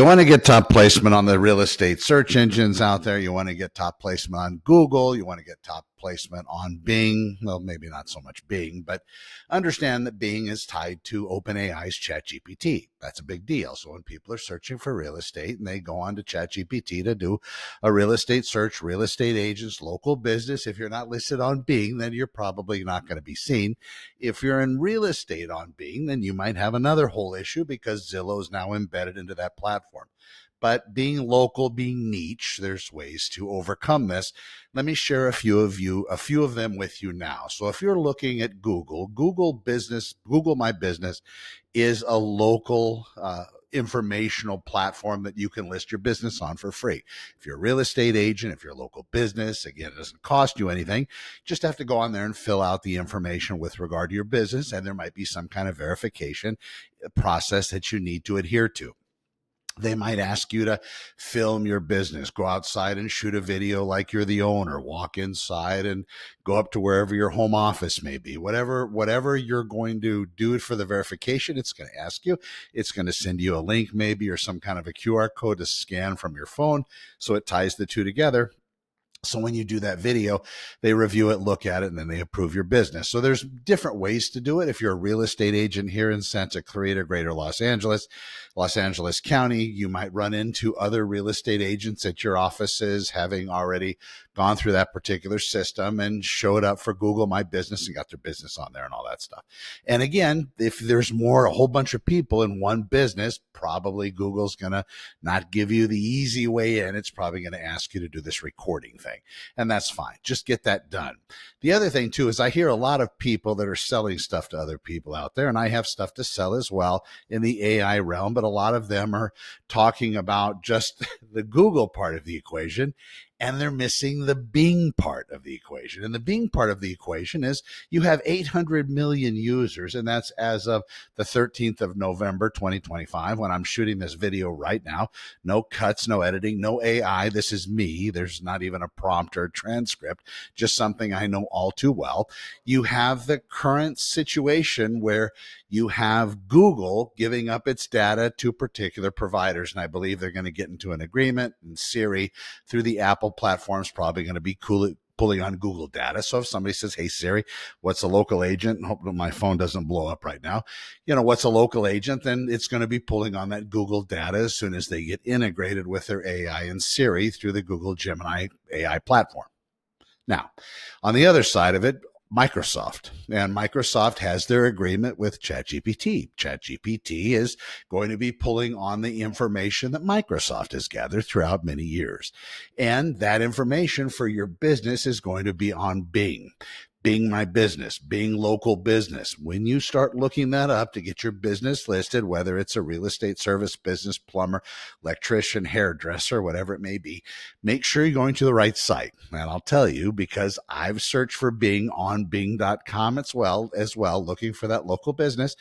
You want to get top placement on the real estate search engines out there. You want to get top placement on Google. You want to get top placement on Bing. Well, maybe not so much Bing, but understand that Bing is tied to OpenAI's ChatGPT. That's a big deal. So when people are searching for real estate and they go on to ChatGPT to do a real estate search, real estate agents, local business, if you're not listed on Bing, then you're probably not going to be seen. If you're in real estate on Bing, then you might have another whole issue because Zillow is now embedded into that platform. But being local, being niche, there's ways to overcome this. Let me share a few of them with you now. So if you're looking at Google My Business is a local informational platform that you can list your business on for free. If you're a real estate agent, if you're a local business, again, it doesn't cost you anything. You just have to go on there and fill out the information with regard to your business, and there might be some kind of verification process that you need to adhere to. They might ask you to film your business, go outside and shoot a video like you're the owner, walk inside and go up to wherever your home office may be. Whatever you're going to do for the verification, it's going to ask you. It's going to send you a link maybe or some kind of a QR code to scan from your phone. So it ties the two together. So when you do that video, they review it, look at it, and then they approve your business. So there's different ways to do it. If you're a real estate agent here in Santa Clarita, Greater Los Angeles County, you might run into other real estate agents at your offices having already gone through that particular system and showed up for Google My Business and got their business on there and all that stuff. And again, if there's a whole bunch of people in one business, probably Google's going to not give you the easy way in. It's probably going to ask you to do this recording thing. And that's fine. Just get that done. The other thing too is I hear a lot of people that are selling stuff to other people out there, and I have stuff to sell as well in the AI realm, but a lot of them are talking about just the Google part of the equation, and they're missing the Bing part of the equation. And the Bing part of the equation is you have 800 million users, and that's as of the 13th of November, 2025, when I'm shooting this video right now. No cuts, no editing, no AI. This is me. There's not even a prompt or a transcript, just something I know all too well. You have the current situation where you have Google giving up its data to particular providers, and I believe they're going to get into an agreement, and Siri through the Apple platform is probably going to be pulling on Google data. So if somebody says, hey, Siri, what's a local agent? Hope my phone doesn't blow up right now. What's a local agent? Then it's going to be pulling on that Google data as soon as they get integrated with their AI and Siri through the Google Gemini AI platform. Now, on the other side of it, Microsoft has their agreement with ChatGPT. ChatGPT is going to be pulling on the information that Microsoft has gathered throughout many years. And that information for your business is going to be on Bing. Bing My Business, Bing Local Business. When you start looking that up to get your business listed, whether it's a real estate service business, plumber, electrician, hairdresser, whatever it may be, make sure you're going to the right site. And I'll tell you, because I've searched for Bing on Bing.com as well, looking for that local business.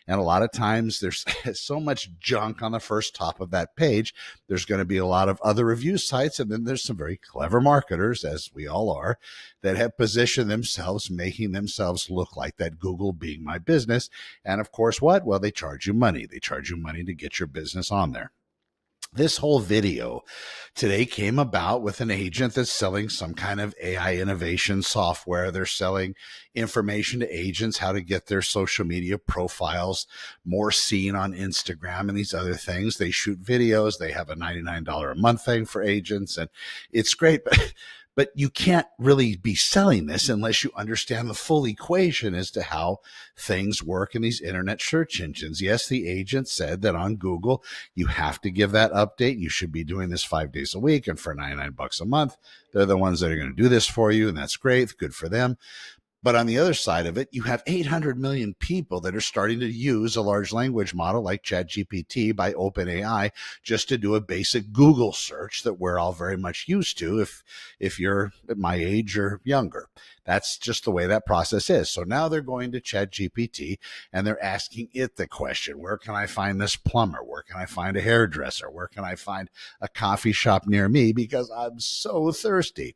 And a lot of times there's so much junk on the first top of that page. There's going to be a lot of other review sites. And then there's some very clever marketers, as we all are, that have positioned themselves, making themselves look like that Google Being My Business. And of course, what? Well, they charge you money. They charge you money to get your business on there. This whole video today came about with an agent that's selling some kind of AI innovation software. They're selling information to agents, how to get their social media profiles more seen on Instagram and these other things. They shoot videos. They have a $99 a month thing for agents, and it's great. But you can't really be selling this unless you understand the full equation as to how things work in these internet search engines. Yes, the agent said that on Google, you have to give that update. You should be doing this 5 days a week, and for $99 a month, they're the ones that are going to do this for you, and that's great. Good for them. But on the other side of it, you have 800 million people that are starting to use a large language model like ChatGPT by OpenAI just to do a basic Google search that we're all very much used to if you're at my age or younger. That's just the way that process is. So now they're going to ChatGPT and they're asking it the question, where can I find this plumber? Where can I find a hairdresser? Where can I find a coffee shop near me? Because I'm so thirsty.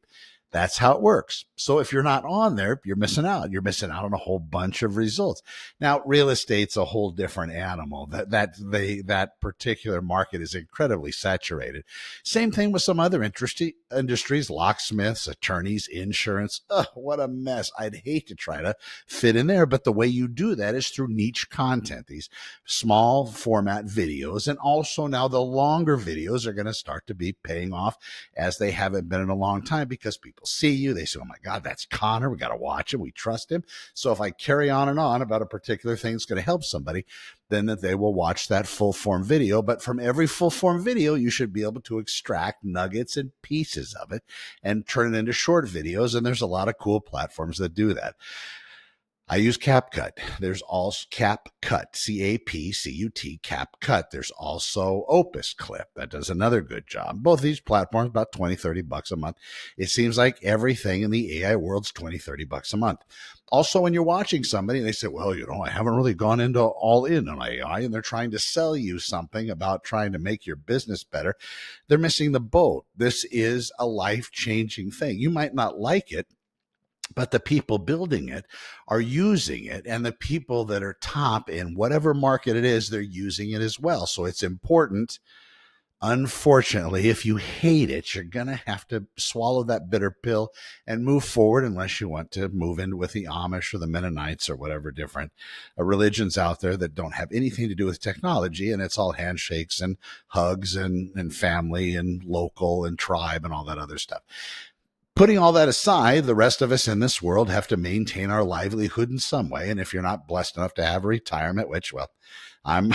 That's how it works. So if you're not on there, you're missing out. You're missing out on a whole bunch of results. Now, real estate's a whole different animal. That particular market is incredibly saturated. Same thing with some other industries, locksmiths, attorneys, insurance. Ugh, what a mess. I'd hate to try to fit in there, but the way you do that is through niche content, these small format videos. And also now the longer videos are going to start to be paying off as they haven't been in a long time, because people see you, they say, oh my God, that's Connor, we got to watch him, we trust him. So if I carry on and on about a particular thing that's going to help somebody, then that they will watch that full form video. But from every full form video, you should be able to extract nuggets and pieces of it and turn it into short videos. And there's a lot of cool platforms that do that. I use CapCut. There's also CapCut, CapCut, CapCut. There's also Opus Clip. That does another good job. Both these platforms, about $20-$30 a month. It seems like everything in the AI world's $20-$30 a month. Also, when you're watching somebody and they say, well, I haven't really gone into all in on AI, and they're trying to sell you something about trying to make your business better, they're missing the boat. This is a life-changing thing. You might not like it, but the people building it are using it, and the people that are top in whatever market it is, they're using it as well. So it's important. Unfortunately, if you hate it, you're going to have to swallow that bitter pill and move forward, unless you want to move in with the Amish or the Mennonites or whatever different religions out there that don't have anything to do with technology. And it's all handshakes and hugs and family and local and tribe and all that other stuff. Putting all that aside, the rest of us in this world have to maintain our livelihood in some way. And if you're not blessed enough to have a retirement, which, well, I'm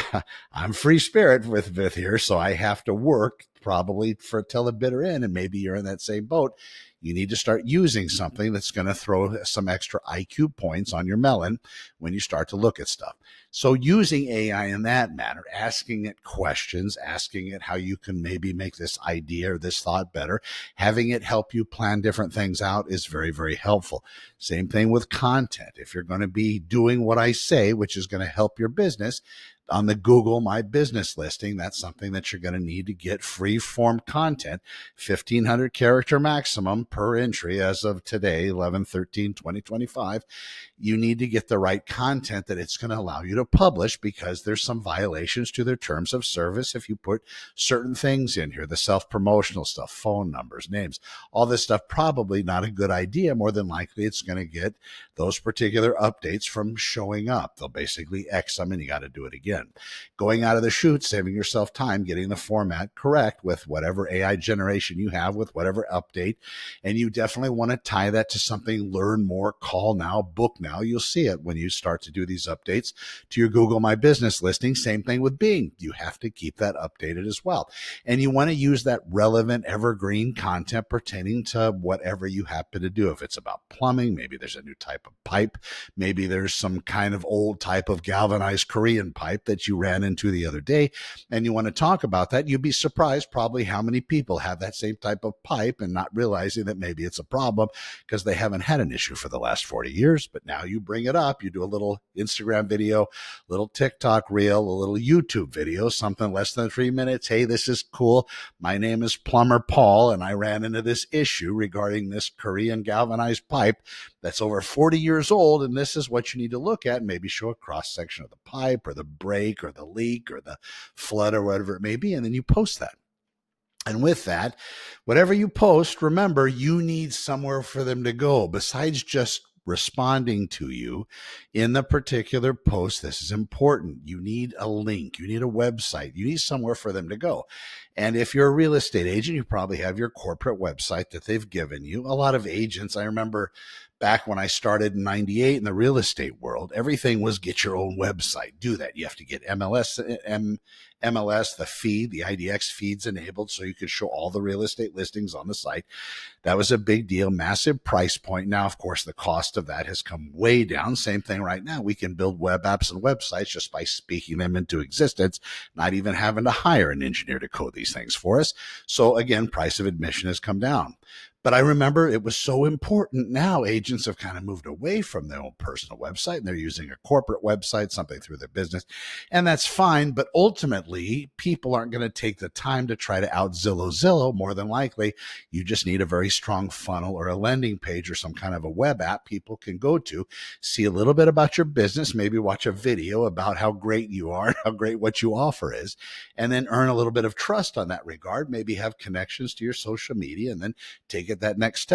free spirit with here, so I have to work probably till the bitter end, and maybe you're in that same boat. You need to start using something that's going to throw some extra IQ points on your melon when you start to look at stuff. So using AI in that manner, asking it questions, asking it how you can maybe make this idea or this thought better, having it help you plan different things out is very, very helpful. Same thing with content. If you're going to be doing what I say, which is going to help your business, on the Google My Business listing, that's something that you're going to need to get free form content, 1,500 character maximum per entry as of today, 11/13/2025. You need to get the right content that it's going to allow you to publish, because there's some violations to their terms of service if you put certain things in here, the self-promotional stuff, phone numbers, names, all this stuff. Probably not a good idea. More than likely, it's going to get those particular updates from showing up. They'll basically X them, and you got to do it again. Going out of the chute, saving yourself time, getting the format correct with whatever AI generation you have, with whatever update. And you definitely want to tie that to something, learn more, call now, book now. You'll see it when you start to do these updates to your Google My Business listing. Same thing with Bing. You have to keep that updated as well. And you want to use that relevant evergreen content pertaining to whatever you happen to do. If it's about plumbing, maybe there's a new type of pipe. Maybe there's some kind of old type of galvanized Korean pipe that you ran into the other day, and you want to talk about that. You'd be surprised probably how many people have that same type of pipe and not realizing that maybe it's a problem because they haven't had an issue for the last 40 years. But now you bring it up, you do a little Instagram video, little TikTok reel, a little YouTube video, something less than 3 minutes. Hey, this is cool. My name is Plumber Paul, and I ran into this issue regarding this Korean galvanized pipe that's over 40 years old, and this is what you need to look at. Maybe show a cross section of the pipe or the break or the leak or the flood or whatever it may be, and then you post that. And with that, whatever you post, remember, you need somewhere for them to go besides just responding to you in the particular post. This is important. You need a link. You need a website. You need somewhere for them to go. And if you're a real estate agent, you probably have your corporate website that they've given you. A lot of agents, I remember back when I started in 98 in the real estate world, everything was get your own website. Do that. You have to get MLS, the feed, the IDX feeds enabled so you could show all the real estate listings on the site. That was a big deal, massive price point. Now, of course, the cost of that has come way down. Same thing right now. We can build web apps and websites just by speaking them into existence, not even having to hire an engineer to code these things for us. So again, price of admission has come down. But I remember it was so important. Now agents have kind of moved away from their own personal website and they're using a corporate website, something through their business. And that's fine. But ultimately, people aren't going to take the time to try to out Zillow. More than likely, you just need a very strong funnel or a landing page or some kind of a web app people can go to, see a little bit about your business, maybe watch a video about how great you are, how great what you offer is, and then earn a little bit of trust on that regard, maybe have connections to your social media, and then take it that next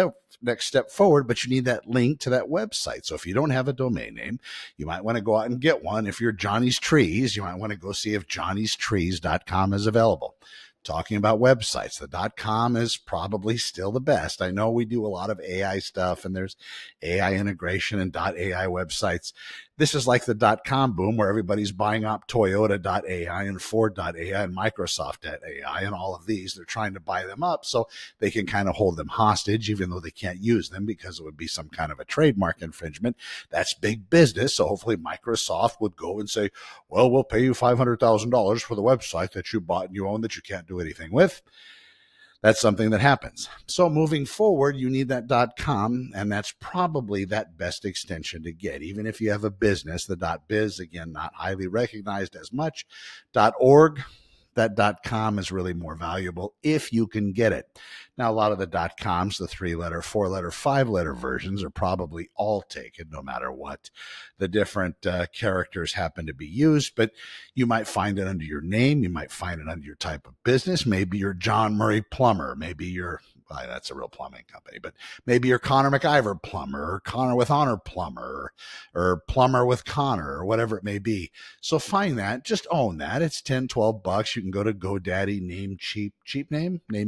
step forward. But you need that link to that website. So if you don't have a domain name, you might want to go out and get one. If you're Johnny's Trees, you might want to go see if johnnystrees.com is available. Talking about websites, the .com is probably still the best. I know we do a lot of AI stuff and there's AI integration and .ai websites. This is like the .com boom where everybody's buying up Toyota.ai and Ford.ai and Microsoft.ai and all of these. They're trying to buy them up so they can kind of hold them hostage, even though they can't use them because it would be some kind of a trademark infringement. That's big business. So hopefully Microsoft would go and say, well, we'll pay you $500,000 for the website that you bought and you own that you can't do anything with. That's something that happens. So moving forward, you need that .com, and that's probably that best extension to get. Even if you have a business, the .biz, again, not highly recognized as much. .org, that .com is really more valuable if you can get it. Now, a lot of the .coms, the 3-letter, 4-letter, 5-letter versions are probably all taken no matter what the different characters happen to be used, but you might find it under your name. You might find it under your type of business. Maybe you're John Murray Plumber. Maybe you're that's a real plumbing company, but maybe you're Connor McIver Plumber or Connor with Honor Plumber or Plumber with Connor or whatever it may be. So find that, just own that. It's $10-12. You can go to GoDaddy, name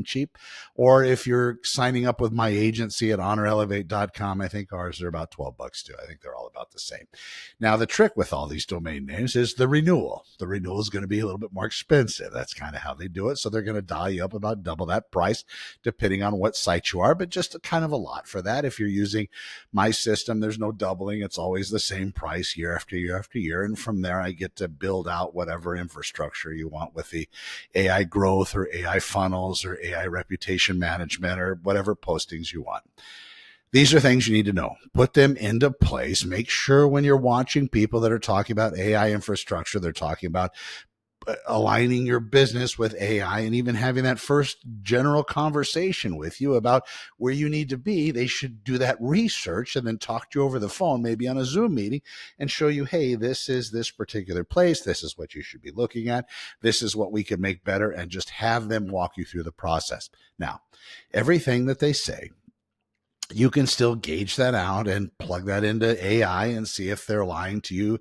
cheap. Or if you're signing up with my agency at honorelevate.com, I think ours are about $12 too. I think they're all about the same. Now, the trick with all these domain names is the renewal. The renewal is going to be a little bit more expensive. That's kind of how they do it. So they're going to dial you up about double that price, depending on what site you are, but just kind of a lot for that. If you're using my system, there's no doubling. It's always the same price year after year after year. And from there, I get to build out whatever infrastructure you want with the AI growth or AI funnels or AI reputation management or whatever postings you want. These are things you need to know. Put them into place. Make sure when you're watching people that are talking about AI infrastructure, they're talking about aligning your business with AI and even having that first general conversation with you about where you need to be. They should do that research and then talk to you over the phone, maybe on a Zoom meeting, and show you, hey, this is this particular place. This is what you should be looking at. This is what we can make better, and just have them walk you through the process. Now, everything that they say, you can still gauge that out and plug that into AI and see if they're lying to you,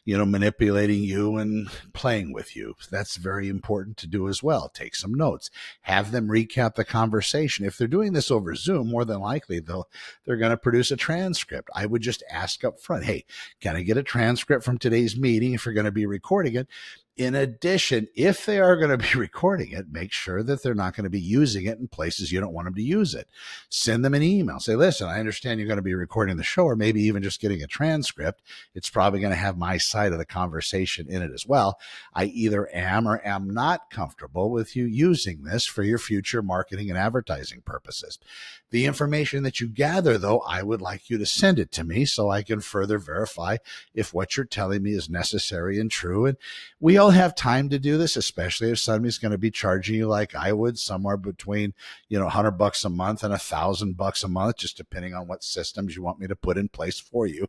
manipulating you and playing with you. That's very important to do as well. Take some notes. Have them recap the conversation. If they're doing this over Zoom, more than likely they're going to produce a transcript. I would just ask up front, hey, can I get a transcript from today's meeting if you're going to be recording it? In addition, if they are going to be recording it, make sure that they're not going to be using it in places you don't want them to use it. Send them an email. Say, listen, I understand you're going to be recording the show, or maybe even just getting a transcript. It's probably going to have my side of the conversation in it as well. I either am or am not comfortable with you using this for your future marketing and advertising purposes. The information that you gather, though, I would like you to send it to me so I can further verify if what you're telling me is necessary and true. And we all have time to do this, especially if somebody's going to be charging you like I would, somewhere between $100 a month and $1,000 a month, just depending on what systems you want me to put in place for you.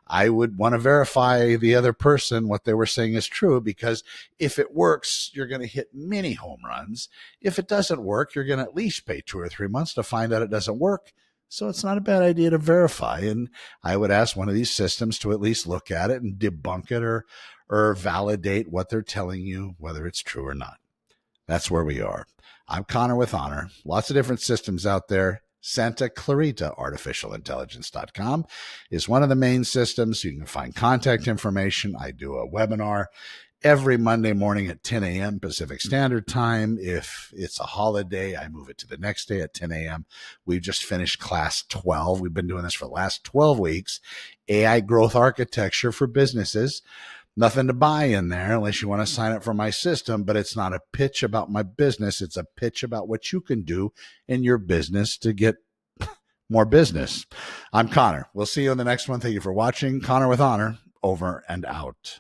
I would want to verify the other person, what they were saying is true, because if it works, you're going to hit many home runs. If it doesn't work, you're going to at least pay 2 or 3 months to find out it doesn't work. So it's not a bad idea to verify. And I would ask one of these systems to at least look at it and debunk it or validate what they're telling you, whether it's true or not. That's where we are. I'm Connor with Honor. Lots of different systems out there. Santa Clarita artificialintelligence.com is one of the main systems. You can find contact information. I do a webinar every Monday morning at 10 a.m. Pacific Standard Time. If it's a holiday, I move it to the next day at 10 a.m. We've just finished class 12. We've been doing this for the last 12 weeks. AI growth architecture for businesses. Nothing to buy in there unless you want to sign up for my system, but it's not a pitch about my business. It's a pitch about what you can do in your business to get more business. I'm Connor. We'll see you in the next one. Thank you for watching. Connor with Honor, over and out.